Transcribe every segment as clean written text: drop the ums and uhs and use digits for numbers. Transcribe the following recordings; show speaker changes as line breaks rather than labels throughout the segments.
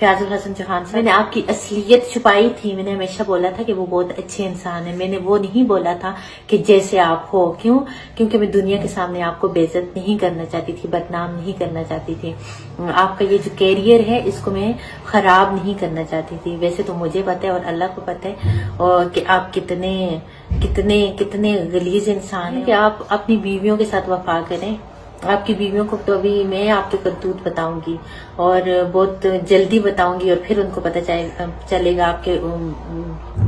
فیاض الحسن چوہان سے میں نے آپ کی اصلیت چھپائی تھی. میں نے ہمیشہ بولا تھا کہ وہ بہت اچھے انسان ہیں. میں نے وہ نہیں بولا تھا کہ جیسے آپ ہو. کیونکہ میں دنیا کے سامنے آپ کو بے عزت نہیں کرنا چاہتی تھی, بدنام نہیں کرنا چاہتی تھی. آپ کا یہ جو کیریئر ہے اس کو میں خراب نہیں کرنا چاہتی تھی. ویسے تو مجھے پتہ ہے اور اللہ کو پتہ ہے اور کہ آپ کتنے غلیظ انسان ہیں کہ آپ اپنی بیویوں کے ساتھ وفا کریں. آپ کی بیویوں کو تو ابھی میں آپ کے کرتوت بتاؤں گی اور بہت جلدی بتاؤں گی, اور پھر ان کو پتہ چلے گا آپ کے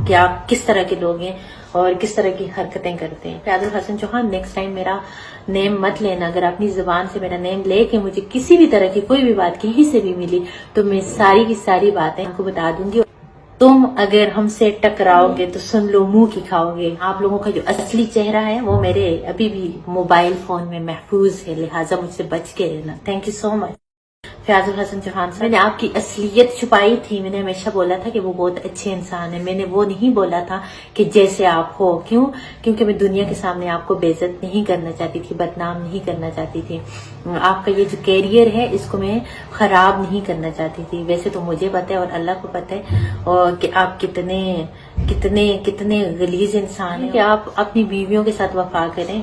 کہ آپ کس طرح کے لوگ ہیں اور کس طرح کی حرکتیں کرتے ہیں. فیاض الحسن چوہان, نیکسٹ ٹائم میرا نیم مت لینا. اگر اپنی زبان سے میرا نیم لے کے مجھے کسی بھی طرح کی کوئی بھی بات کہیں سے بھی ملی تو میں ساری کی ساری باتیں آپ کو بتا دوں گی. تم اگر ہم سے ٹکراؤ گے تو سن لو منہ کی کھاؤ گے. آپ لوگوں کا جو اصلی چہرہ ہے وہ میرے ابھی بھی موبائل فون میں محفوظ ہے, لہٰذا مجھ سے بچ کے رہنا. تھینک یو سو مچ. فیاض الحسن چوہان سے میں نے آپ کی اصلیت چھپائی تھی. میں نے ہمیشہ بولا تھا کہ وہ بہت اچھے انسان ہیں. میں نے وہ نہیں بولا تھا کہ جیسے آپ ہو. کیونکہ میں دنیا کے سامنے آپ کو بے عزت نہیں کرنا چاہتی تھی, بدنام نہیں کرنا چاہتی تھی. آپ کا یہ جو کیریئر ہے اس کو میں خراب نہیں کرنا چاہتی تھی. ویسے تو مجھے پتہ ہے اور اللہ کو پتہ ہے اور کہ آپ کتنے غلیظ انسان ہیں کہ آپ اپنی بیویوں کے ساتھ وفا کریں.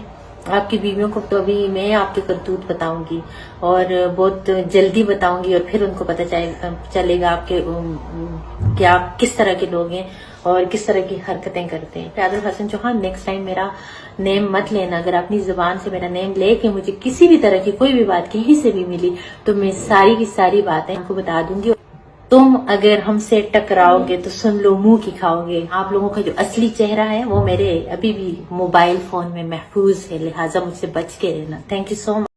آپ کی بیویوں کو تو ابھی میں آپ کے کرتوت بتاؤں گی اور بہت جلدی بتاؤں گی, اور پھر ان کو پتہ چلے گا آپ کے کہ آپ کس طرح کے لوگ ہیں اور کس طرح کی حرکتیں کرتے ہیں. فیاض الحسن چوہان, نیکسٹ ٹائم میرا نیم مت لینا. اگر اپنی زبان سے میرا نیم لے کے مجھے کسی بھی طرح کی کوئی بھی بات کہیں سے بھی ملی تو میں ساری کی ساری باتیں آپ کو بتا دوں گی. تم اگر ہم سے ٹکراؤ گے تو سن لو منہ کی کھاؤ گے. آپ لوگوں کا جو اصلی چہرہ ہے وہ میرے ابھی بھی موبائل فون میں محفوظ ہے, لہٰذا مجھ سے بچ کے رہنا. Thank you so much.